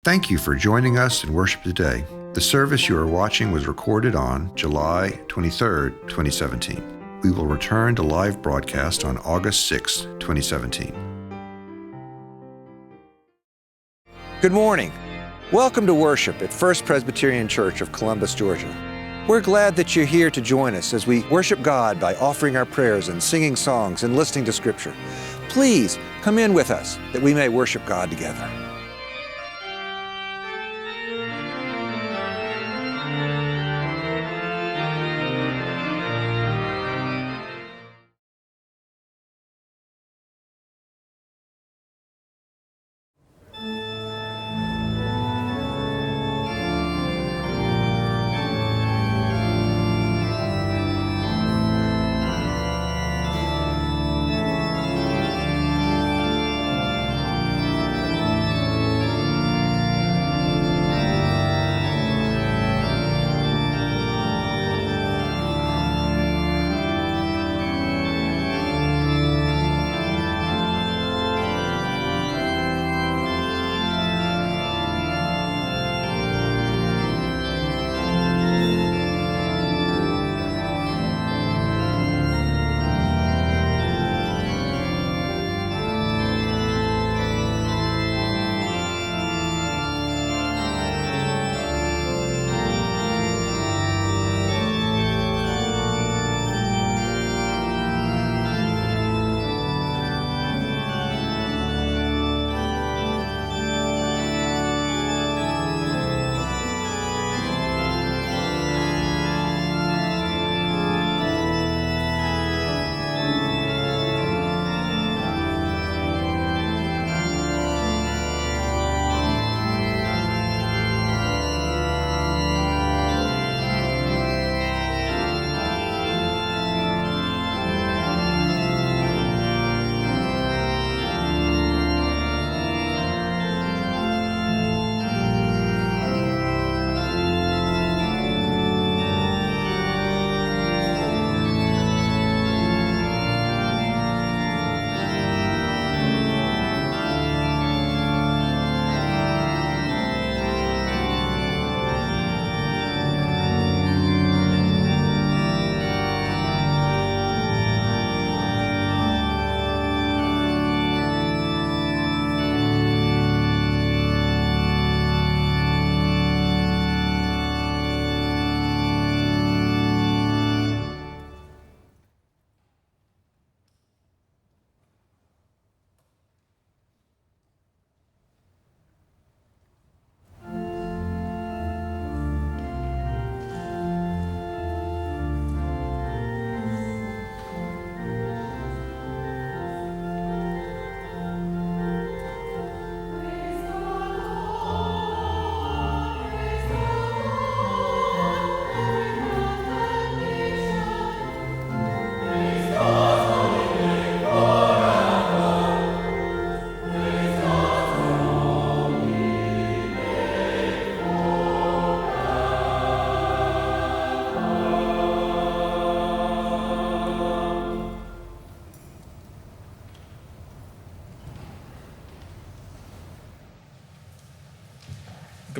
Thank you for joining us in worship today. The service you are watching was recorded on July 23, 2017. We will return to live broadcast on August 6, 2017. Good morning. Welcome to worship at First Presbyterian Church of Columbus, Georgia. We're glad that you're here to join us as we worship God by offering our prayers and singing songs and listening to Scripture. Please come in with us that we may worship God together.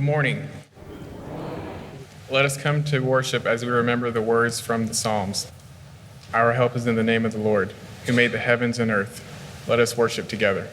Good morning. Let us come to worship as we remember the words from the Psalms. Our help is in the name of the Lord, who made the heavens and earth. Let us worship together.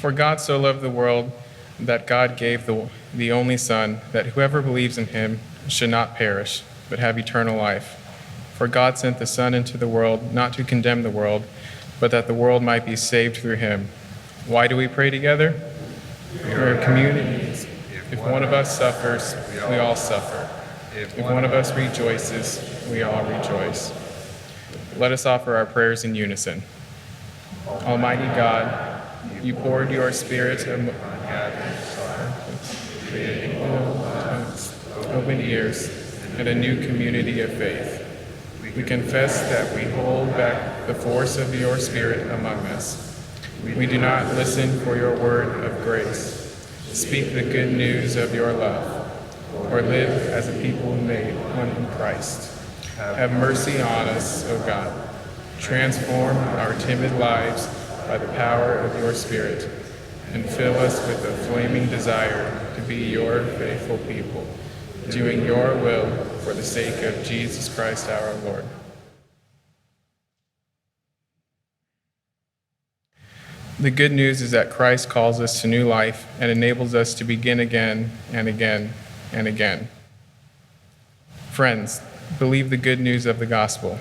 For God so loved the world that God gave the only Son, that whoever believes in him should not perish, but have eternal life. For God sent the Son into the world not to condemn the world, but that the world might be saved through him. Why do we pray together? We are a community. If one of us suffers, we all suffer. If one of us rejoices, we all rejoice. Let us offer our prayers in unison. Almighty God, you poured your Spirit upon open ears and a new community of faith. We confess that we hold back the force of your Spirit among us. We do not listen for your word of grace, speak the good news of your love, or live as a people made one in Christ. Have mercy on us, O God. Transform our timid lives by the power of your Spirit, and fill us with a flaming desire to be your faithful people, doing your will for the sake of Jesus Christ our Lord. The good news is that Christ calls us to new life and enables us to begin again and again and again. Friends, believe the good news of the gospel.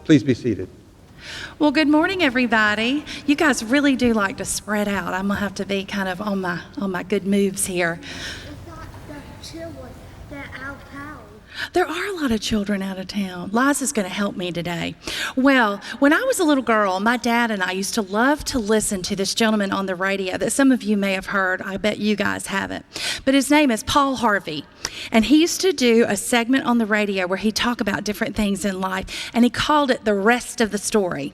Please be seated. Well, good morning, everybody. You guys really do like to spread out. I'm gonna have to be kind of on my good moves here. There are a lot of children out of town. Liza's going to help me today. Well, when I was a little girl, my dad and I used to love to listen to this gentleman on the radio that some of you may have heard. I bet you guys haven't. But his name is Paul Harvey. And he used to do a segment on the radio where he'd talk about different things in life, and he called it The Rest of the Story.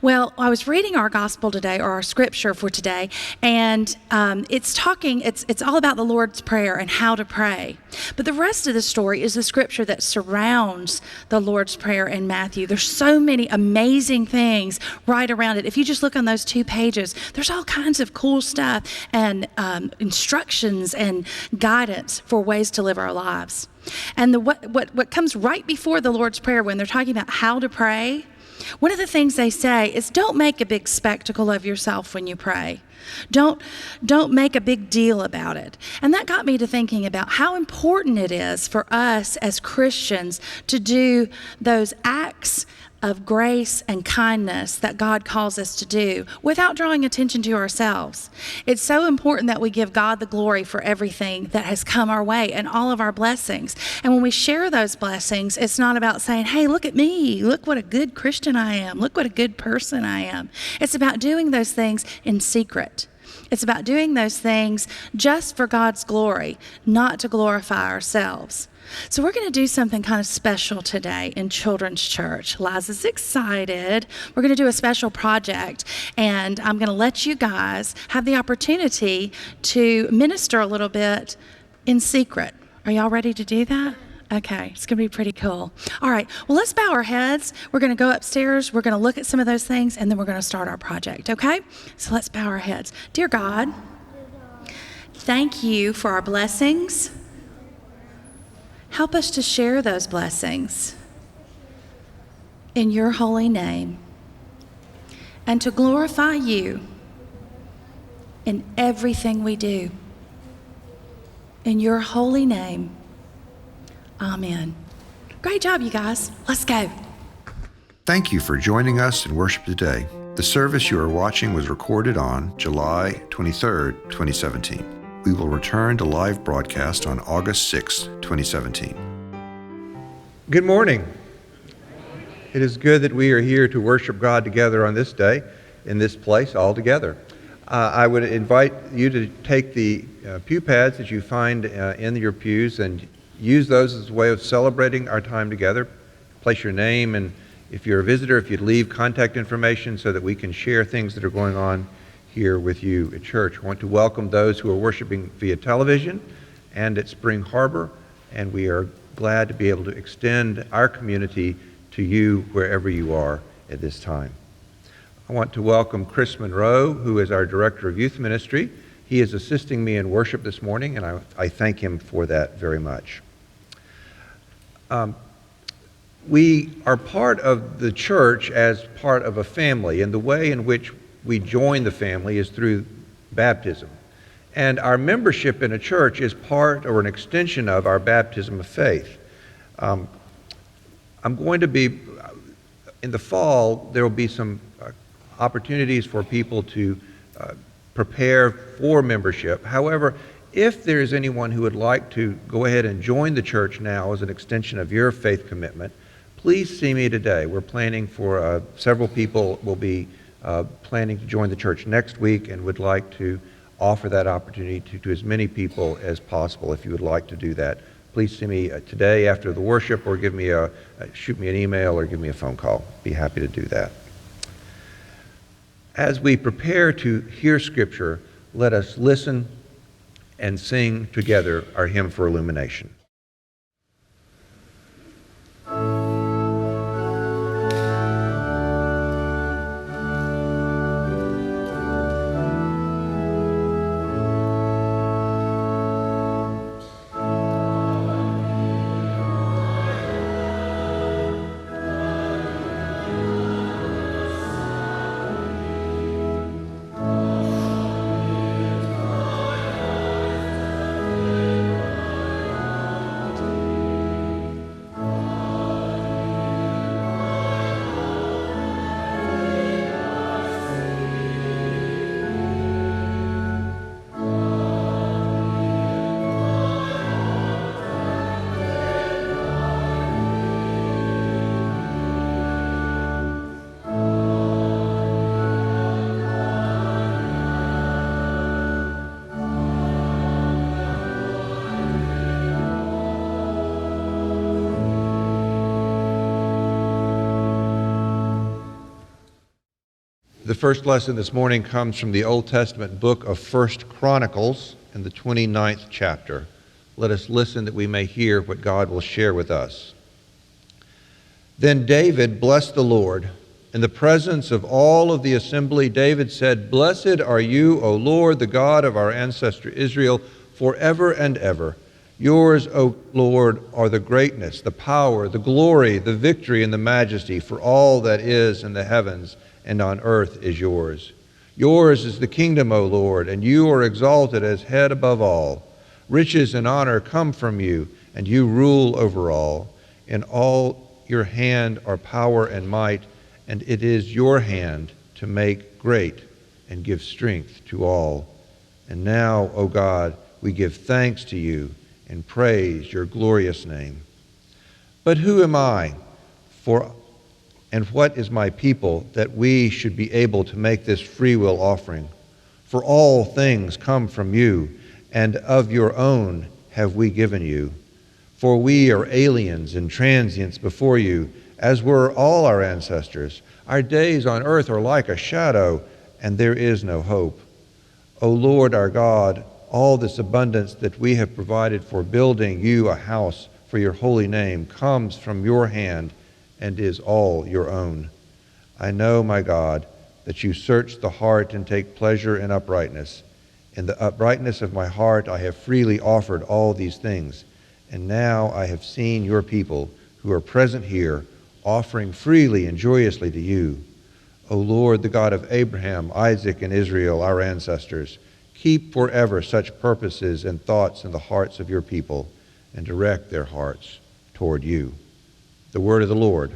Well, I was reading our gospel today, or our scripture for today, and it's all about the Lord's Prayer and how to pray. But the rest of the story is the scripture that surrounds the Lord's Prayer in Matthew. There's so many amazing things right around it. If you just look on those 2 pages, there's all kinds of cool stuff and instructions and guidance for ways to live our lives. And what comes right before the Lord's Prayer when they're talking about how to pray, one of the things they say is don't make a big spectacle of yourself when you pray. Don't make a big deal about it. And that got me to thinking about how important it is for us as Christians to do those acts of grace and kindness that God calls us to do without drawing attention to ourselves. It's so important that we give God the glory for everything that has come our way and all of our blessings. And when we share those blessings, it's not about saying, hey, look at me. Look what a good Christian I am. Look what a good person I am. It's about doing those things in secret. It's about doing those things just for God's glory, not to glorify ourselves. So we're going to do something kind of special today in Children's Church. Liza's excited. We're going to do a special project, and I'm going to let you guys have the opportunity to minister a little bit in secret. Are y'all ready to do that? Okay, it's going to be pretty cool. All right, well, let's bow our heads. We're going to go upstairs. We're going to look at some of those things, and then we're going to start our project, okay? So let's bow our heads. Dear God, thank you for our blessings. Help us to share those blessings in your holy name and to glorify you in everything we do. In your holy name, amen. Great job, you guys. Let's go. Thank you for joining us in worship today. The service you are watching was recorded on July 23rd, 2017. We will return to live broadcast on August 6th, 2017. Good morning. It is good that we are here to worship God together on this day, in this place, all together. I would invite you to take the pew pads that you find in your pews and use those as a way of celebrating our time together. Place your name, and if you're a visitor, if you'd leave contact information so that we can share things that are going on here with you at church. I want to welcome those who are worshiping via television and at Spring Harbor, and we are glad to be able to extend our community to you wherever you are at this time. I want to welcome Chris Monroe, who is our Director of Youth Ministry. He is assisting me in worship this morning, and I thank him for that very much. We are part of the church as part of a family, and the way in which we join the family is through baptism. And our membership in a church is part or an extension of our baptism of faith. I'm going to be, in the fall, there will be some opportunities for people to prepare for membership. However, if there is anyone who would like to go ahead and join the church now as an extension of your faith commitment, please see me today. We're planning for several people will be planning to join the church next week and would like to offer that opportunity to as many people as possible. If you would like to do that, please see me today after the worship, or shoot me an email or give me a phone call. Be happy to do that. As we prepare to hear Scripture, let us listen and sing together our hymn for illumination. The first lesson this morning comes from the Old Testament book of 1 Chronicles in the 29th chapter. Let us listen that we may hear what God will share with us. Then David blessed the Lord. In the presence of all of the assembly, David said, "Blessed are you, O Lord, the God of our ancestor Israel, forever and ever. Yours, O Lord, are the greatness, the power, the glory, the victory, and the majesty, for all that is in the heavens and on earth is yours. Yours is the kingdom, O Lord, and you are exalted as head above all. Riches and honor come from you, and you rule over all. In all your hand are power and might, and it is your hand to make great and give strength to all. And now, O God, we give thanks to you and praise your glorious name. But who am I, and what is my people, that we should be able to make this free will offering? For all things come from you, and of your own have we given you. For we are aliens and transients before you, as were all our ancestors. Our days on earth are like a shadow, and there is no hope. O Lord our God, all this abundance that we have provided for building you a house for your holy name comes from your hand and is all your own. I know, my God, that you search the heart and take pleasure in uprightness. In the uprightness of my heart I have freely offered all these things, and now I have seen your people who are present here offering freely and joyously to you. O Lord, the God of Abraham, Isaac, and Israel, our ancestors, keep forever such purposes and thoughts in the hearts of your people, and direct their hearts toward you." The word of the Lord.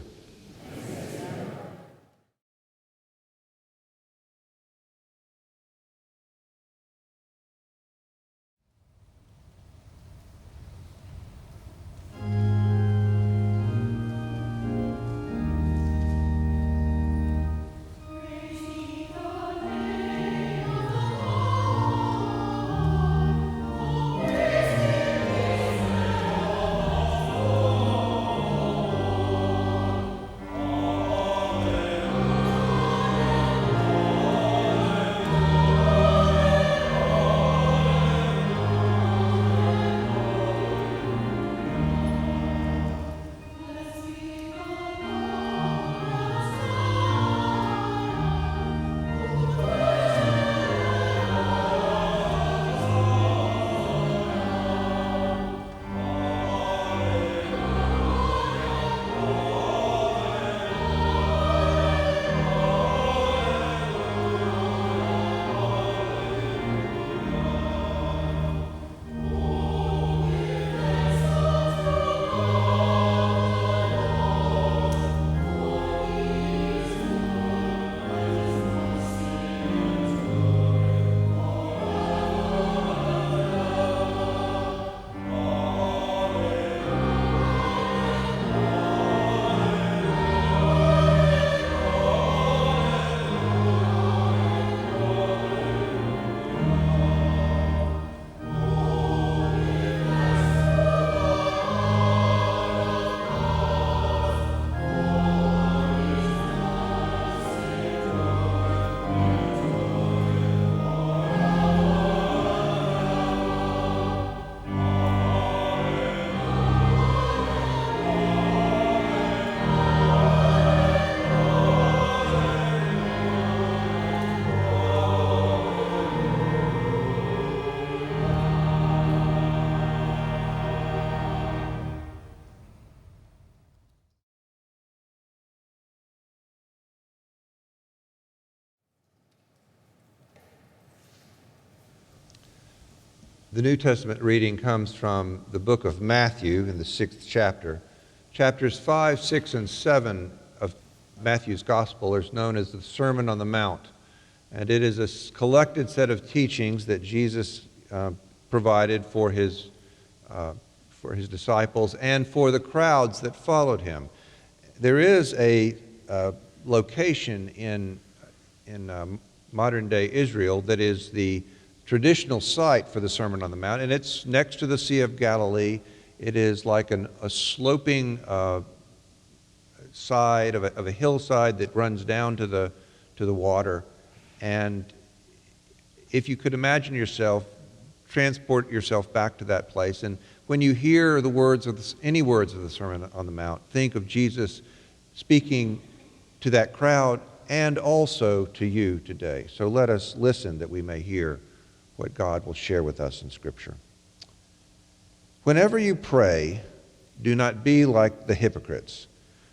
The New Testament reading comes from the book of Matthew in the 6th chapter. Chapters 5, 6, and 7 of Matthew's Gospel are known as the Sermon on the Mount. And it is a collected set of teachings that Jesus provided for his disciples and for the crowds that followed him. There is a location in modern-day Israel that is the traditional site for the Sermon on the Mount, and it's next to the Sea of Galilee. It is like a sloping side of a hillside that runs down to the water. And if you could imagine yourself, transport yourself back to that place, and when you hear any words of the Sermon on the Mount, think of Jesus speaking to that crowd and also to you today. So let us listen that we may hear what God will share with us in Scripture. Whenever you pray, do not be like the hypocrites,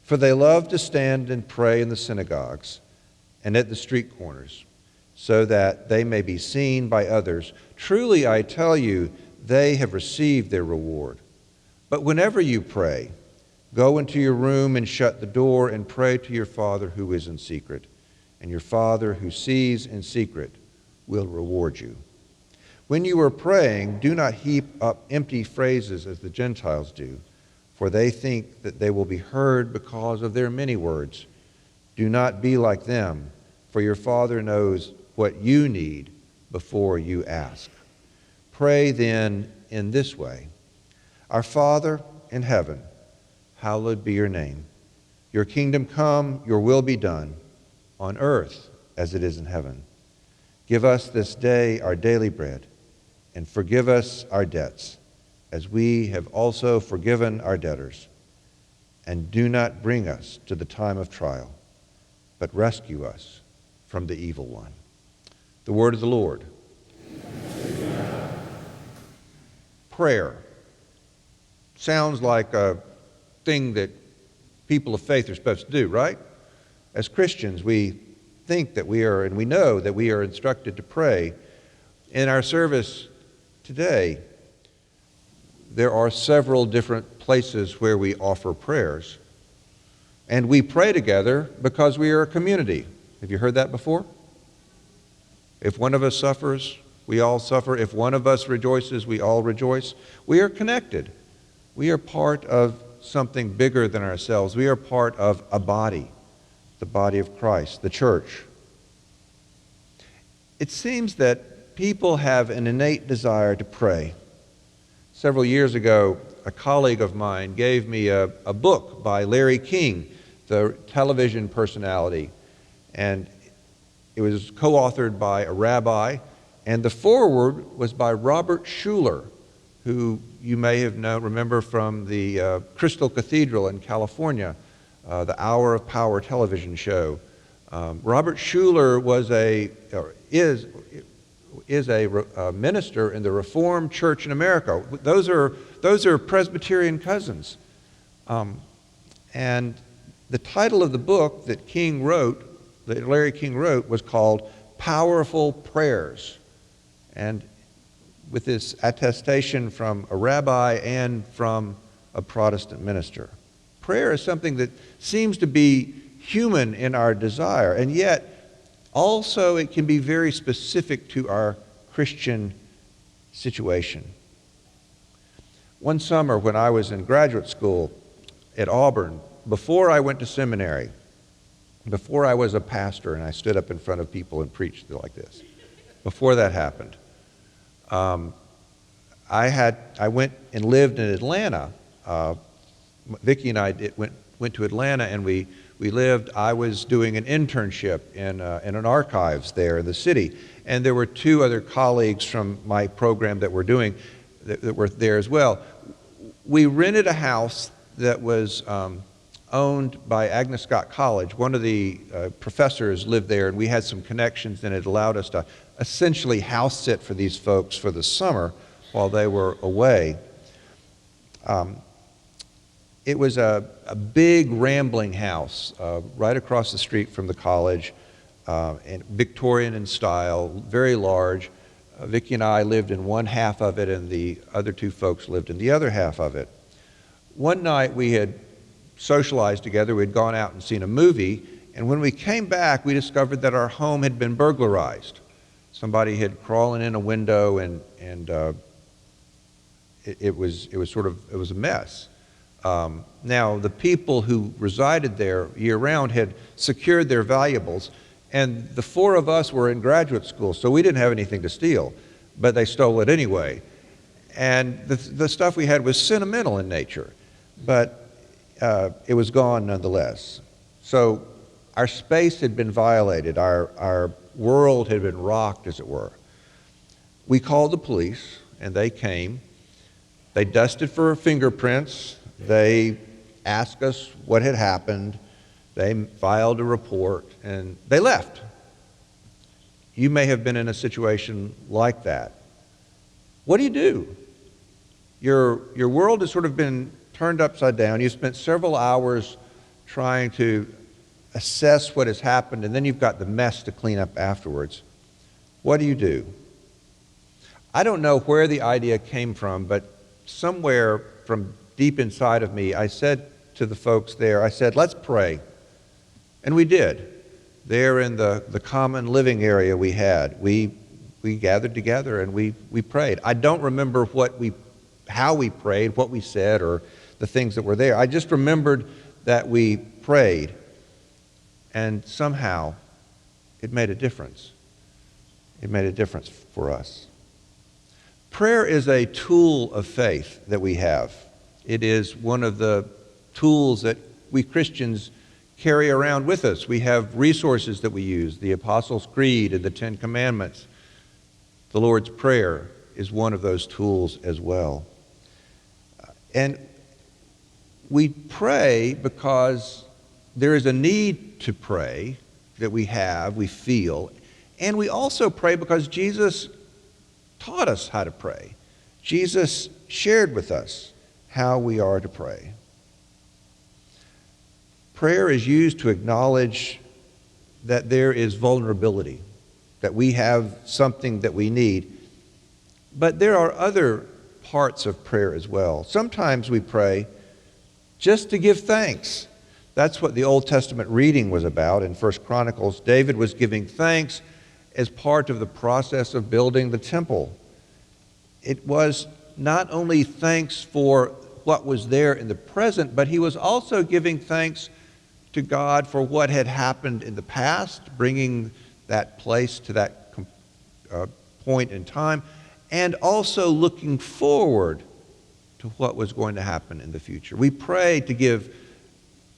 for they love to stand and pray in the synagogues and at the street corners, so that they may be seen by others. Truly, I tell you, they have received their reward. But whenever you pray, go into your room and shut the door and pray to your Father who is in secret, and your Father who sees in secret will reward you. When you are praying, do not heap up empty phrases as the Gentiles do, for they think that they will be heard because of their many words. Do not be like them, for your Father knows what you need before you ask. Pray then in this way: Our Father in heaven, hallowed be your name. Your kingdom come, your will be done, on earth as it is in heaven. Give us this day our daily bread, and forgive us our debts, as we have also forgiven our debtors. And do not bring us to the time of trial, but rescue us from the evil one. The word of the Lord. Prayer sounds like a thing that people of faith are supposed to do, right? As Christians, we think that we are, and we know that we are instructed to pray. In our service today, there are several different places where we offer prayers. And we pray together because we are a community. Have you heard that before? If one of us suffers, we all suffer. If one of us rejoices, we all rejoice. We are connected. We are part of something bigger than ourselves. We are part of a body, the body of Christ, the church. It seems that people have an innate desire to pray. Several years ago, a colleague of mine gave me a book by Larry King, the television personality, and it was co-authored by a rabbi, and the foreword was by Robert Schuller, who you may have remember from the Crystal Cathedral in California, the Hour of Power television show. Robert Schuller is a minister in the Reformed Church in America. Those are Presbyterian cousins. And the title of the book that Larry King wrote, was called Powerful Prayers. And with this attestation from a rabbi and from a Protestant minister. Prayer is something that seems to be human in our desire, and yet also it can be very specific to our Christian situation. One summer when I was in graduate school at Auburn, before I went to seminary, before I was a pastor and I stood up in front of people and preached like this, before that happened, I went and lived in Atlanta. Vicki and I went to Atlanta, and we lived. I was doing an internship in an archives there in the city, and there were two other colleagues from my program that were there as well. We rented a house that was owned by Agnes Scott College. One of the professors lived there, and we had some connections, and it allowed us to essentially house sit for these folks for the summer while they were away. It was a big rambling house right across the street from the college, and Victorian in style, very large. Vicki and I lived in one half of it, and the other two folks lived in the other half of it. One night we had socialized together. We had gone out and seen a movie, and when we came back, we discovered that our home had been burglarized. Somebody had crawled in a window, and it was a mess. Now, the people who resided there year-round had secured their valuables, and the four of us were in graduate school, so we didn't have anything to steal, but they stole it anyway. And the stuff we had was sentimental in nature, but it was gone nonetheless. So our space had been violated. Our world had been rocked, as it were. We called the police, and they came. They dusted for fingerprints. They asked us what had happened. They filed a report, and they left. You may have been in a situation like that. What do? Your world has sort of been turned upside down. You spent several hours trying to assess what has happened, and then you've got the mess to clean up afterwards. What do? I don't know where the idea came from, but somewhere from deep inside of me, I said to the folks there, I said, let's pray. And we did. There in the common living area we had, we gathered together and we prayed. I don't remember how we prayed, what we said, or the things that were there. I just remembered that we prayed, and somehow it made a difference. It made a difference for us. Prayer is a tool of faith that we have. It is one of the tools that we Christians carry around with us. We have resources that we use, the Apostles' Creed and the Ten Commandments. The Lord's Prayer is one of those tools as well. And we pray because there is a need to pray that we feel, and we also pray because Jesus taught us how to pray. Jesus shared with us how we are to pray. Prayer is used to acknowledge that there is vulnerability, that we have something that we need. But there are other parts of prayer as well. Sometimes we pray just to give thanks. That's what the Old Testament reading was about in 1 Chronicles. David was giving thanks as part of the process of building the temple. It was not only thanks for what was there in the present, but he was also giving thanks to God for what had happened in the past, bringing that place to that point in time, and also looking forward to what was going to happen in the future. We pray to give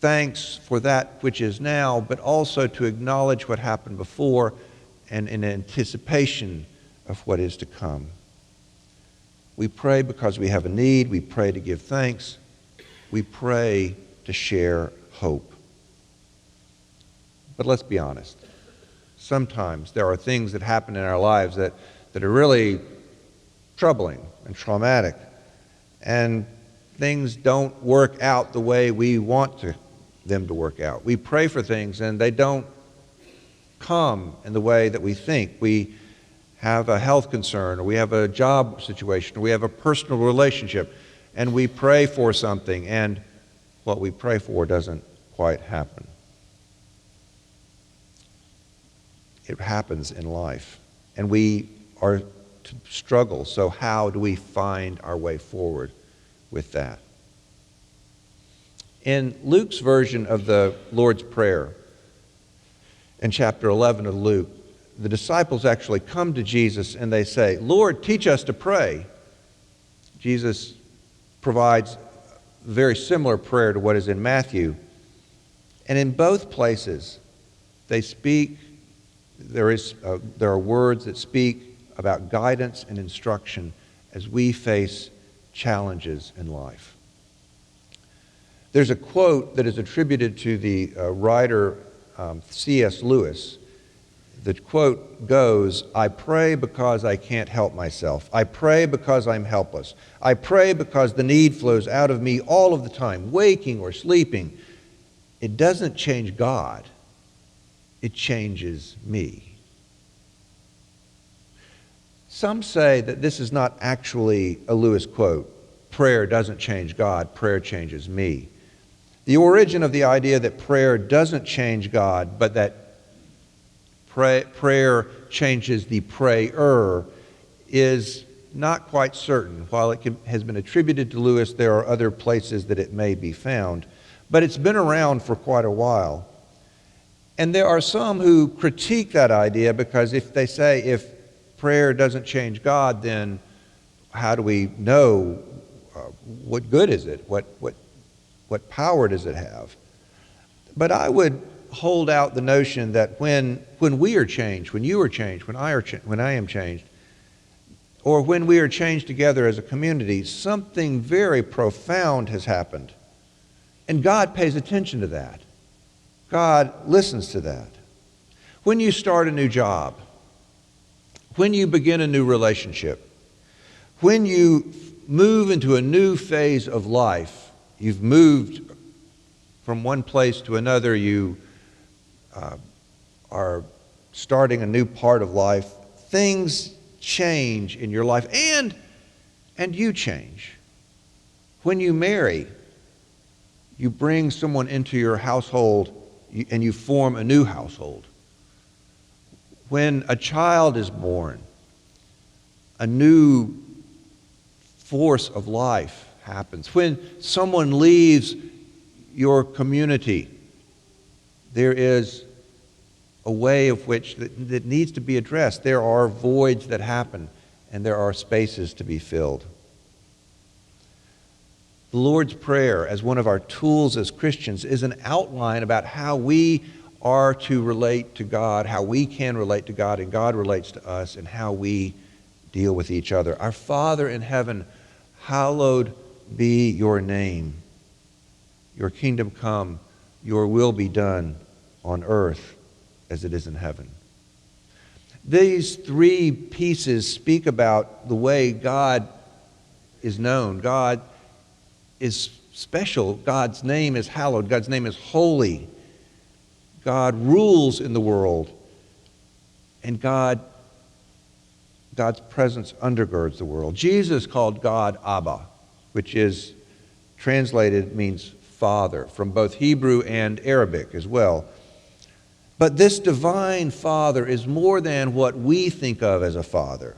thanks for that which is now, but also to acknowledge what happened before and in anticipation of what is to come. We pray because we have a need. We pray to give thanks. We pray to share hope. But let's be honest. Sometimes there are things that happen in our lives that are really troubling and traumatic, and things don't work out the way we want them to work out. We pray for things and they don't come in the way that we think. We have a health concern, or we have a job situation, or we have a personal relationship, and we pray for something, and what we pray for doesn't quite happen. It happens in life, and we are to struggle. So how do we find our way forward with that? In Luke's version of the Lord's Prayer, in chapter 11 of Luke, the disciples actually come to Jesus and they say, "Lord, teach us to pray." Jesus provides a very similar prayer to what is in Matthew. And in both places, they speak, there are words that speak about guidance and instruction as we face challenges in life. There's a quote that is attributed to the writer C.S. Lewis. The quote goes, "I pray because I can't help myself. I pray because I'm helpless. I pray because the need flows out of me all of the time, waking or sleeping. It doesn't change God. It changes me." Some say that this is not actually a Lewis quote. Prayer doesn't change God, prayer changes me. The origin of the idea that prayer doesn't change God, but that prayer changes the prayer is not quite certain. While it has been attributed to Lewis, there are other places that it may be found. But it's been around for quite a while. And there are some who critique that idea because if they say if prayer doesn't change God, then how do we know what good is it? What power does it have? But I would hold out the notion that when we are changed, when you are changed, when I am changed, or when we are changed together as a community, something very profound has happened. And God pays attention to that. God listens to that. When you start a new job, when you begin a new relationship, when you move into a new phase of life, you've moved from one place to another, you are starting a new part of life, things change in your life, and you change. When you marry, you bring someone into your household and you form a new household. When a child is born, a new force of life happens. When someone leaves your community, there is a way of which that needs to be addressed. There are voids that happen, and there are spaces to be filled. The Lord's Prayer, as one of our tools as Christians, is an outline about how we are to relate to God, how we can relate to God, and God relates to us, and how we deal with each other. Our Father in heaven, hallowed be your name. Your kingdom come, your will be done on earth as it is in heaven. These three pieces speak about the way God is known. God is special. God's name is hallowed. God's name is holy. God rules in the world. And God's presence undergirds the world. Jesus called God Abba, which is translated means Father, from both Hebrew and Arabic as well. But this divine Father is more than what we think of as a father.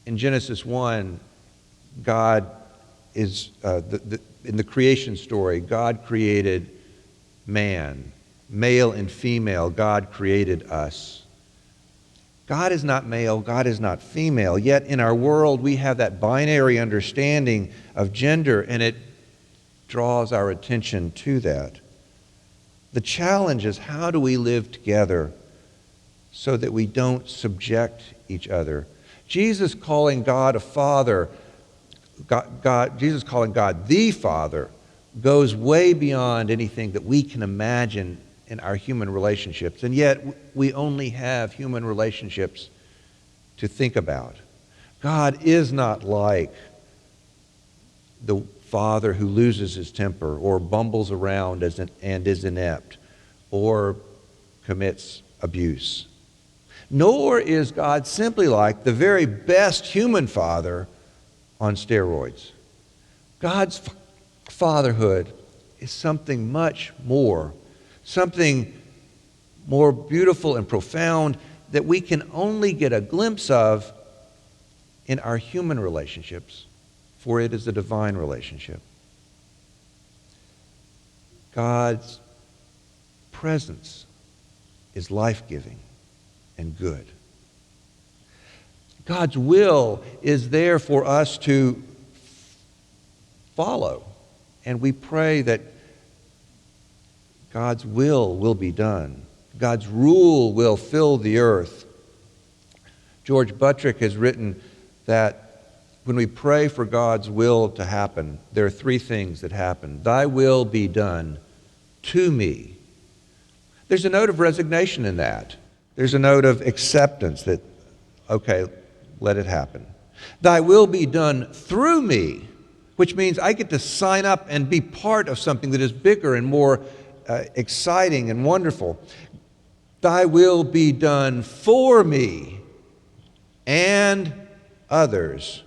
In Genesis 1, God is, in the creation story, God created man, male and female. God created us. God is not male, God is not female, yet in our world we have that binary understanding of gender, and it draws our attention to that. The challenge is, how do we live together so that we don't subject each other? Jesus calling God a father, Jesus calling God the Father, goes way beyond anything that we can imagine in our human relationships, and yet we only have human relationships to think about. God is not like the father who loses his temper or bumbles around and is inept or commits abuse. Nor is God simply like the very best human father on steroids. God's fatherhood is something much more, something more beautiful and profound that we can only get a glimpse of in our human relationships, for it is a divine relationship. God's presence is life-giving and good. God's will is there for us to follow, and we pray that God's will be done. God's rule will fill the earth. George Buttrick has written that when we pray for God's will to happen, there are three things that happen. Thy will be done to me. There's a note of resignation in that. There's a note of acceptance that, okay, let it happen. Thy will be done through me, which means I get to sign up and be part of something that is bigger and more exciting and wonderful. Thy will be done for me, and others.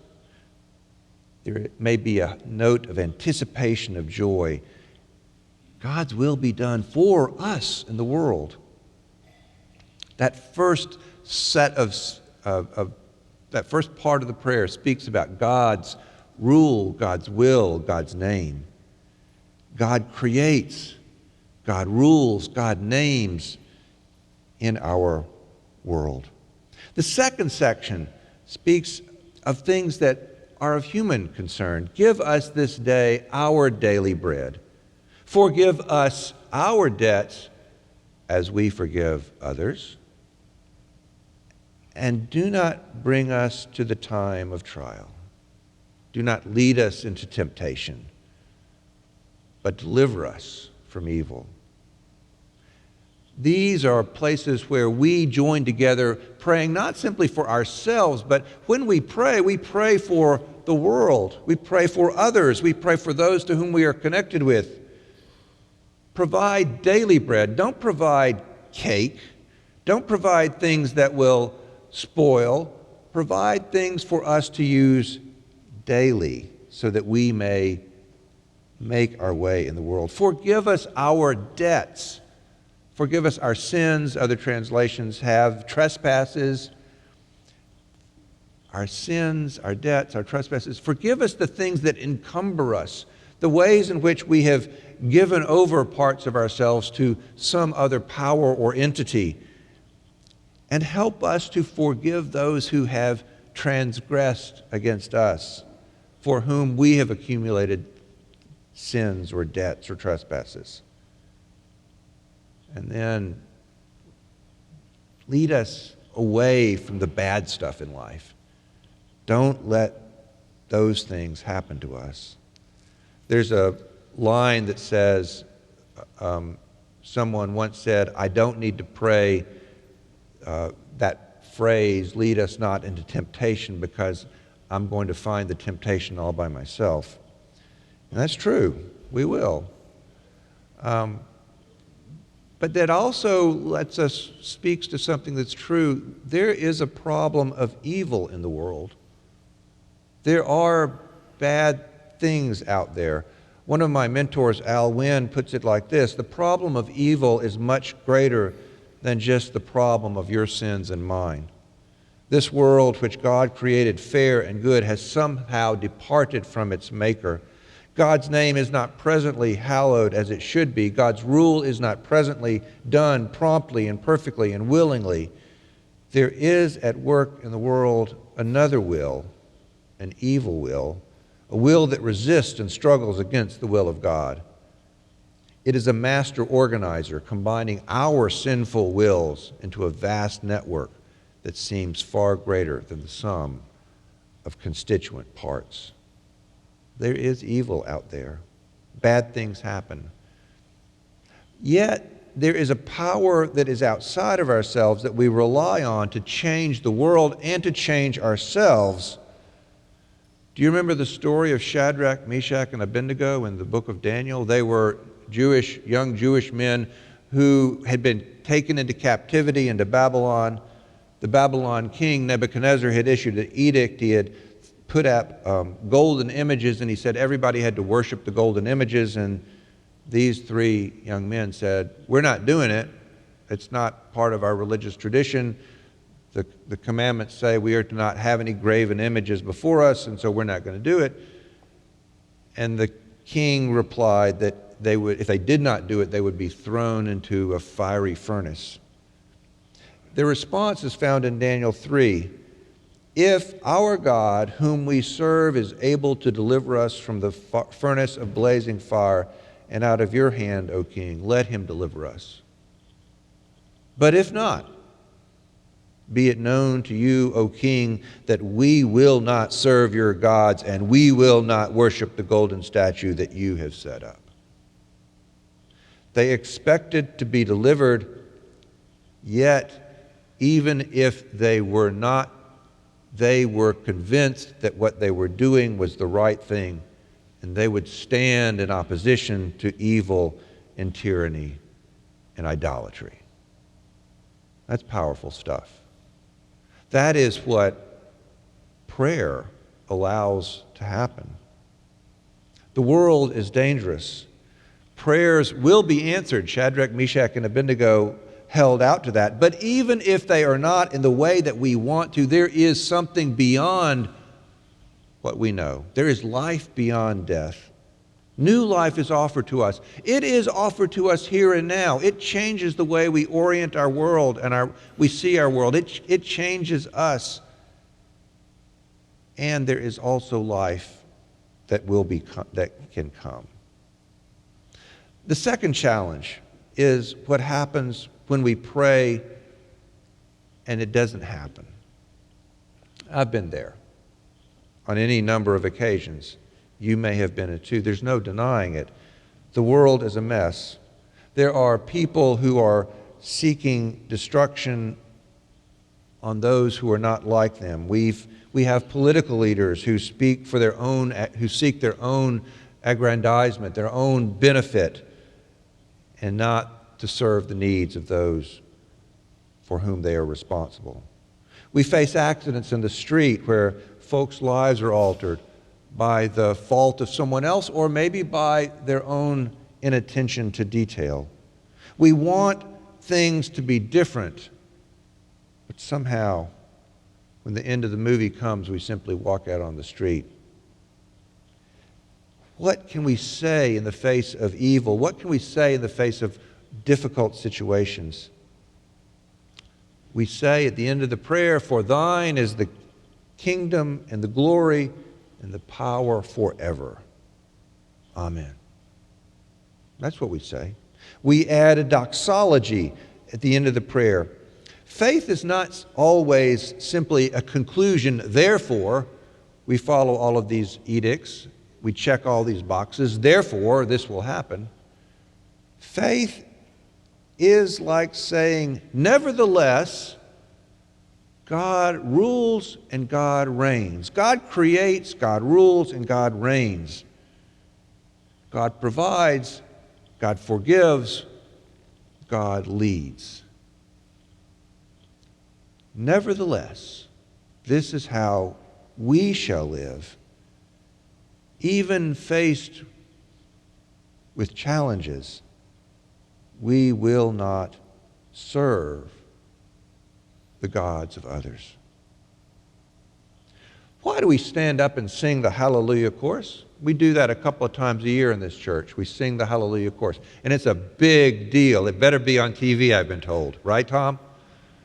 There may be a note of anticipation of joy. God's will be done for us in the world. That first set of that first part of the prayer speaks about God's rule, God's will, God's name. God creates, God rules, God names in our world. The second section speaks of things that are of human concern. Give us this day our daily bread. Forgive us our debts as we forgive others. And do not bring us to the time of trial. Do not lead us into temptation, but deliver us from evil. These are places where we join together praying not simply for ourselves, but when we pray for the world. We pray for others. We pray for those to whom we are connected with. Provide daily bread. Don't provide cake. Don't provide things that will spoil. Provide things for us to use daily so that we may make our way in the world. Forgive us our debts. Forgive us our sins. Other translations have trespasses. Our sins, our debts, our trespasses. Forgive us the things that encumber us, the ways in which we have given over parts of ourselves to some other power or entity. And help us to forgive those who have transgressed against us, for whom we have accumulated sins or debts or trespasses. And then lead us away from the bad stuff in life. Don't let those things happen to us. There's a line that says, someone once said, I don't need to pray that phrase, lead us not into temptation, because I'm going to find the temptation all by myself. And that's true. We will. But that also speaks to something that's true. There is a problem of evil in the world. There are bad things out there. One of my mentors, Al Wynn, puts it like this: the problem of evil is much greater than just the problem of your sins and mine. This world, which God created fair and good, has somehow departed from its maker. God's name is not presently hallowed as it should be. God's rule is not presently done promptly and perfectly and willingly. There is at work in the world another will, an evil will, a will that resists and struggles against the will of God. It is a master organizer combining our sinful wills into a vast network that seems far greater than the sum of constituent parts. There is evil out there. Bad things happen. Yet, there is a power that is outside of ourselves that we rely on to change the world and to change ourselves. Do you remember the story of Shadrach, Meshach, and Abednego in the book of Daniel? They were young Jewish men who had been taken into captivity into Babylon. The Babylon king, Nebuchadnezzar, had issued an edict. He had put up golden images, and he said everybody had to worship the golden images. And these three young men said, we're not doing it. It's not part of our religious tradition. The commandments say we are to not have any graven images before us, and so we're not going to do it. And the king replied that they would, if they did not do it, they would be thrown into a fiery furnace. The response is found in Daniel 3. If our God, whom we serve, is able to deliver us from the furnace of blazing fire and out of your hand, O king, let him deliver us. But if not, be it known to you, O king, that we will not serve your gods and we will not worship the golden statue that you have set up. They expected to be delivered, yet even if they were not, they were convinced that what they were doing was the right thing, and they would stand in opposition to evil and tyranny and idolatry. That's powerful stuff. That is what prayer allows to happen. The world is dangerous. Prayers will be answered. Shadrach, Meshach, and Abednego held out to that. But even if they are not in the way that we want to, there is something beyond what we know. There is life beyond death. New life is offered to us. It is offered to us here and now. It changes the way we orient our world and we see our world. It changes us. And there is also life that can come. The second challenge is what happens when we pray and it doesn't happen. I've been there on any number of occasions. You may have been it too. There's no denying it. The world is a mess. There are people who are seeking destruction on those who are not like them. We have political leaders who seek their own aggrandizement, their own benefit, and not to serve the needs of those for whom they are responsible. We face accidents in the street where folks' lives are altered by the fault of someone else or maybe by their own inattention to detail. We want things to be different, but somehow, when the end of the movie comes, we simply walk out on the street. What can we say in the face of evil? What can we say in the face of difficult situations? We say at the end of the prayer, "For thine is the kingdom and the glory and the power forever. Amen." That's what we say. We add a doxology at the end of the prayer. Faith is not always simply a conclusion, therefore we follow all of these edicts, we check all these boxes, therefore this will happen. Faith is like saying, nevertheless, God rules and God reigns. God creates, God rules, and God reigns. God provides, God forgives, God leads. Nevertheless, this is how we shall live, even faced with challenges. We will not serve the gods of others. Why do we stand up and sing the Hallelujah Chorus? We do that a couple of times a year in this church. We sing the Hallelujah Chorus. And it's a big deal. It better be on TV, I've been told. Right, Tom?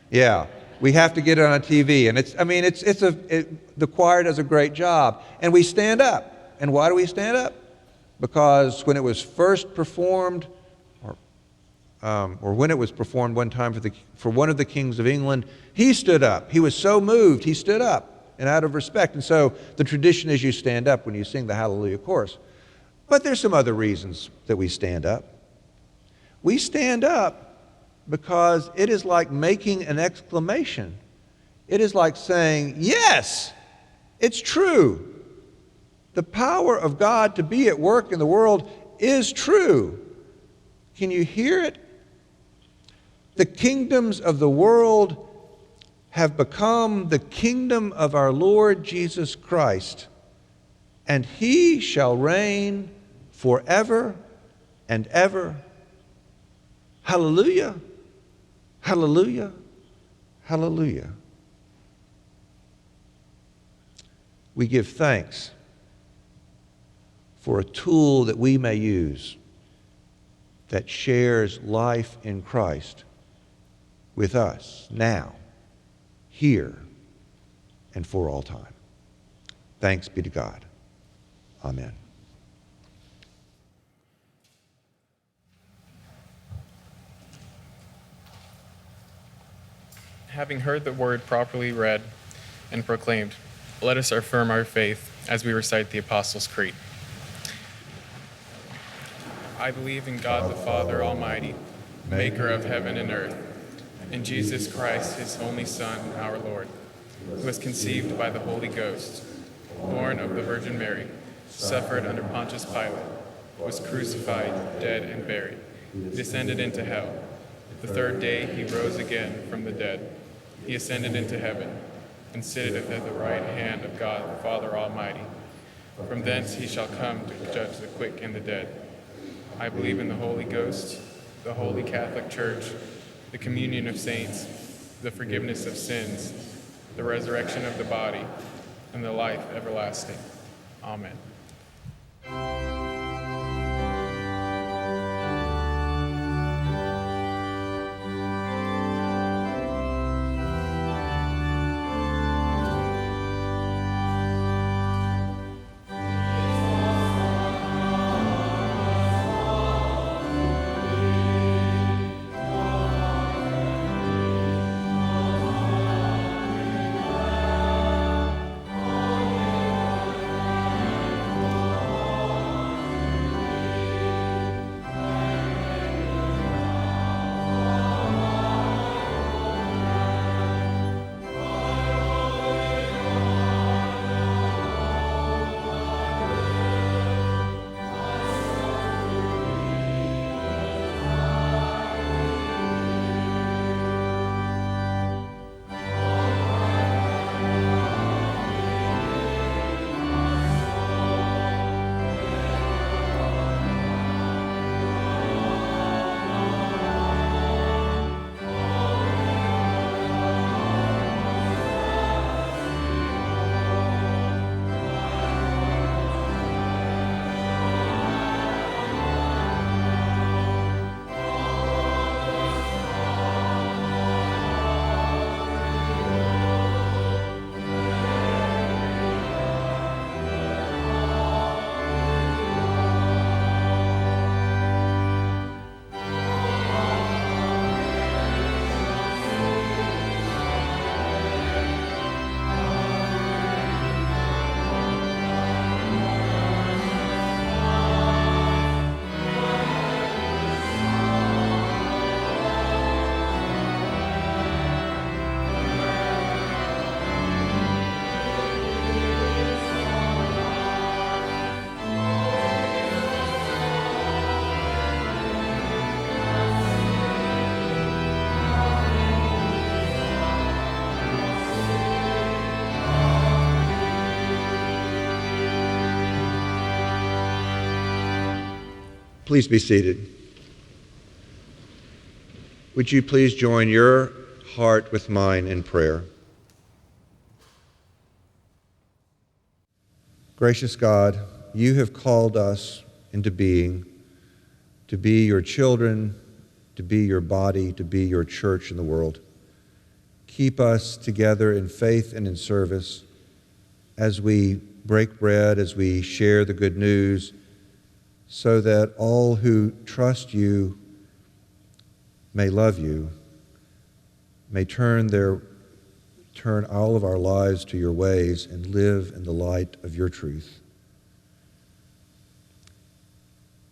Yeah. We have to get it on TV. And the choir does a great job. And we stand up. And why do we stand up? Because when it was first performed, or when it was performed one time for one of the kings of England, he stood up. He was so moved, he stood up, and out of respect. And so the tradition is you stand up when you sing the Hallelujah Chorus. But there's some other reasons that we stand up. We stand up because it is like making an exclamation. It is like saying, yes, it's true. The power of God to be at work in the world is true. Can you hear it? The kingdoms of the world have become the kingdom of our Lord Jesus Christ, and he shall reign forever and ever. Hallelujah, hallelujah, hallelujah. We give thanks for a tool that we may use that shares life in Christ with us now, here, and for all time. Thanks be to God. Amen. Having heard the word properly read and proclaimed, let us affirm our faith as we recite the Apostles' Creed. I believe in God the Father Almighty, maker of heaven and earth, and Jesus Christ, his only Son, our Lord, who was conceived by the Holy Ghost, born of the Virgin Mary, suffered under Pontius Pilate, was crucified, dead, and buried, descended into hell. The third day he rose again from the dead. He ascended into heaven, and sitteth at the right hand of God the Father Almighty. From thence he shall come to judge the quick and the dead. I believe in the Holy Ghost, the Holy Catholic Church, the communion of saints, the forgiveness of sins, the resurrection of the body, and the life everlasting. Amen. Please be seated. Would you please join your heart with mine in prayer? Gracious God, you have called us into being, to be your children, to be your body, to be your church in the world. Keep us together in faith and in service as we break bread, as we share the good news, so that all who trust you may love you, may turn all of our lives to your ways and live in the light of your truth.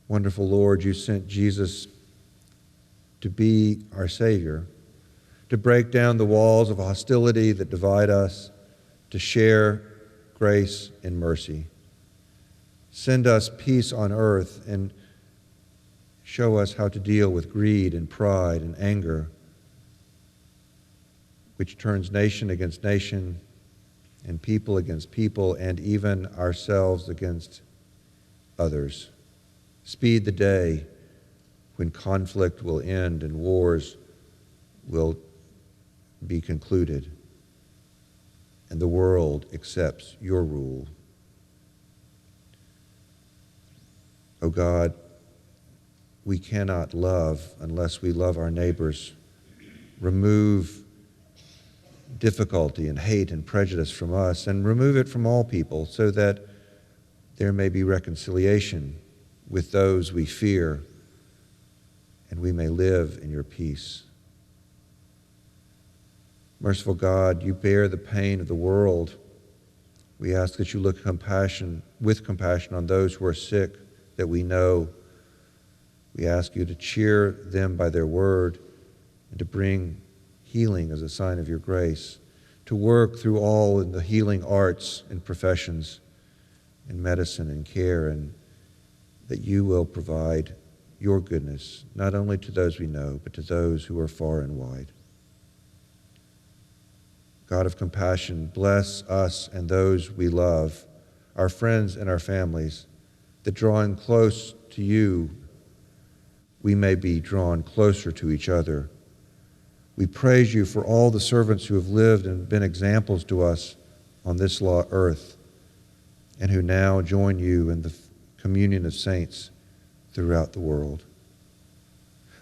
Wonderful Lord, you sent Jesus to be our Savior, to break down the walls of hostility that divide us, to share grace and mercy. Send us peace on earth and show us how to deal with greed and pride and anger, which turns nation against nation and people against people and even ourselves against others. Speed the day when conflict will end and wars will be concluded and the world accepts your rule. Oh God, we cannot love unless we love our neighbors. Remove difficulty and hate and prejudice from us, and remove it from all people so that there may be reconciliation with those we fear, and we may live in your peace. Merciful God, you bear the pain of the world. We ask that you look with compassion on those who are sick, that we know. We ask you to cheer them by their word and to bring healing as a sign of your grace, to work through all in the healing arts and professions, in medicine and care, and that you will provide your goodness, not only to those we know, but to those who are far and wide. God of compassion, bless us and those we love, our friends and our families, that drawing close to you, we may be drawn closer to each other. We praise you for all the servants who have lived and been examples to us on this earth, and who now join you in the communion of saints throughout the world.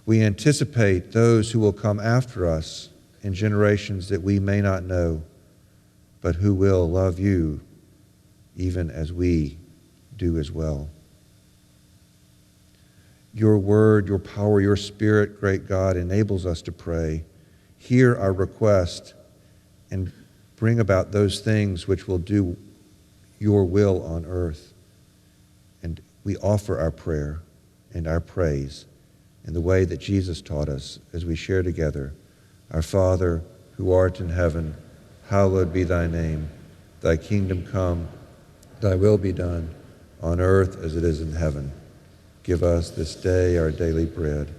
We anticipate those who will come after us in generations that we may not know, but who will love you even as we do as well. Your word, your power, your spirit, great God, enables us to pray. Hear our request and bring about those things which will do your will on earth. And we offer our prayer and our praise in the way that Jesus taught us as we share together. Our Father, who art in heaven, hallowed be thy name. Thy kingdom come, thy will be done, on earth as it is in heaven. Give us this day our daily bread,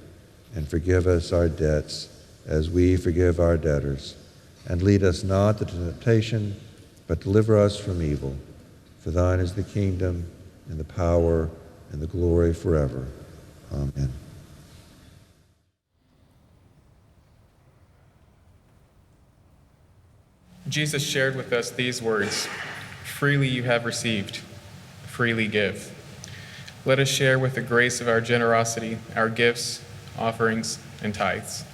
and forgive us our debts as we forgive our debtors. And lead us not into temptation, but deliver us from evil. For thine is the kingdom, and the power, and the glory forever. Amen. Jesus shared with us these words, "Freely you have received, freely give." Let us share with the grace of our generosity, our gifts, offerings, and tithes.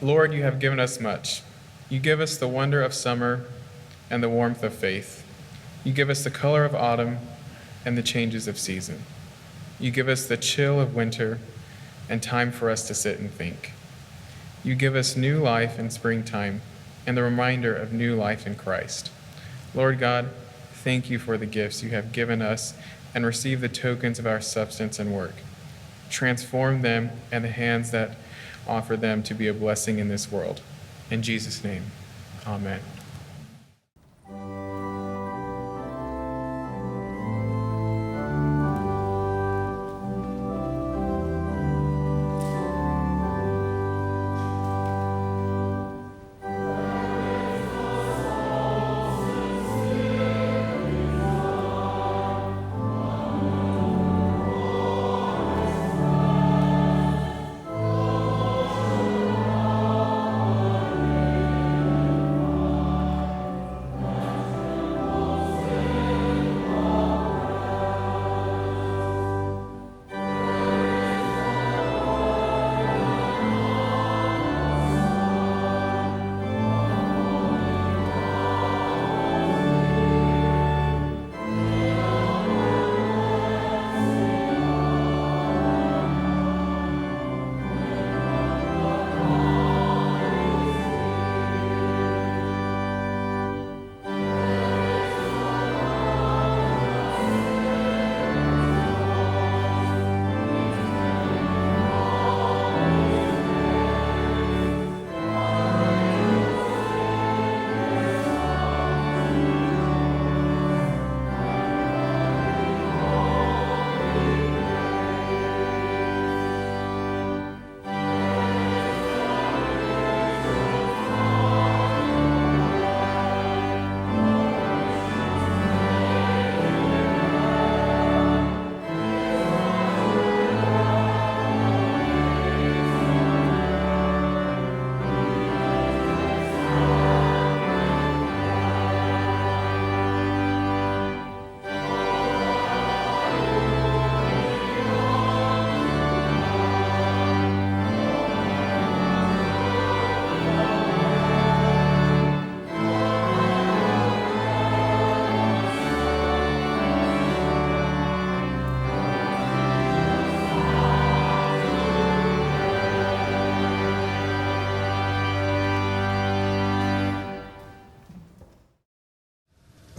Lord, you have given us much. You give us the wonder of summer and the warmth of faith. You give us the color of autumn and the changes of season. You give us the chill of winter and time for us to sit and think. You give us new life in springtime and the reminder of new life in Christ. Lord God, thank you for the gifts you have given us and receive the tokens of our substance and work. Transform them and the hands that offer them to be a blessing in this world. In Jesus' name, amen.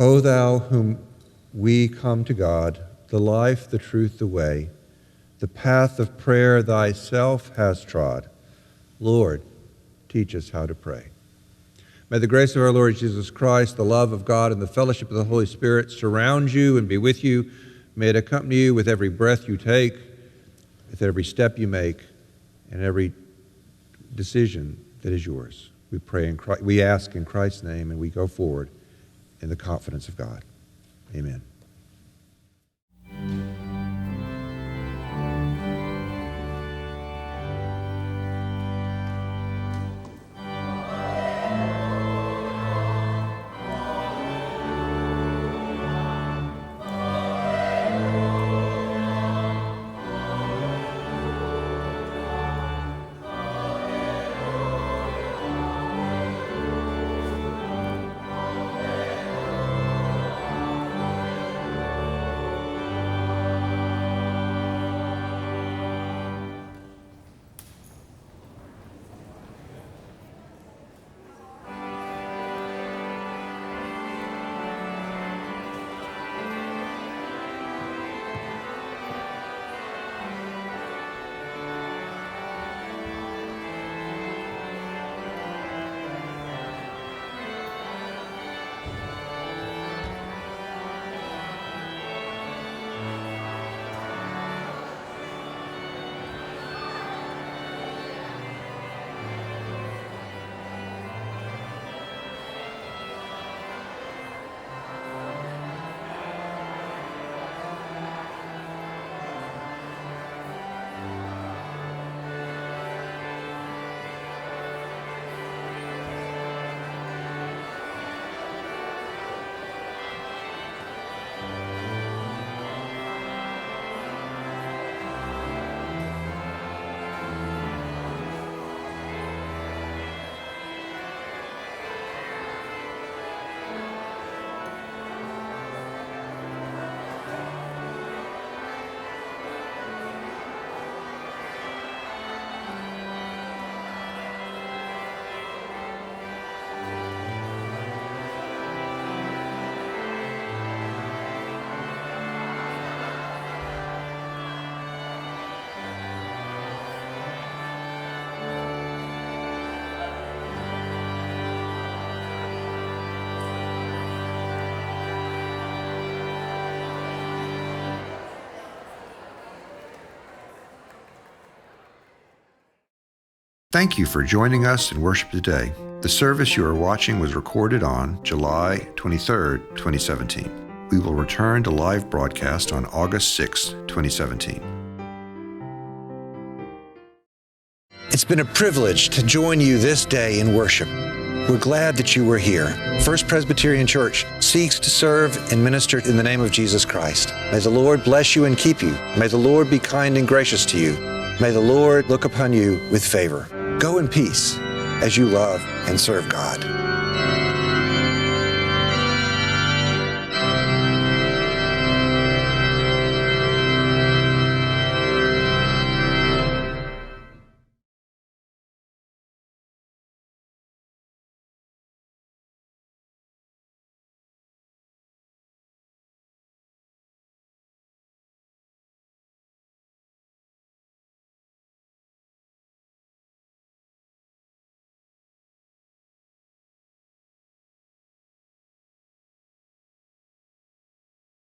O thou whom we come to God, the life, the truth, the way, the path of prayer thyself hast trod. Lord, teach us how to pray. May the grace of our Lord Jesus Christ, the love of God, and the fellowship of the Holy Spirit surround you and be with you. May it accompany you with every breath you take, with every step you make, and every decision that is yours. We pray in Christ, we ask in Christ's name, and we go forward in the confidence of God. Amen. Thank you for joining us in worship today. The service you are watching was recorded on July 23, 2017. We will return to live broadcast on August 6, 2017. It's been a privilege to join you this day in worship. We're glad that you were here. First Presbyterian Church seeks to serve and minister in the name of Jesus Christ. May the Lord bless you and keep you. May the Lord be kind and gracious to you. May the Lord look upon you with favor. Go in peace as you love and serve God.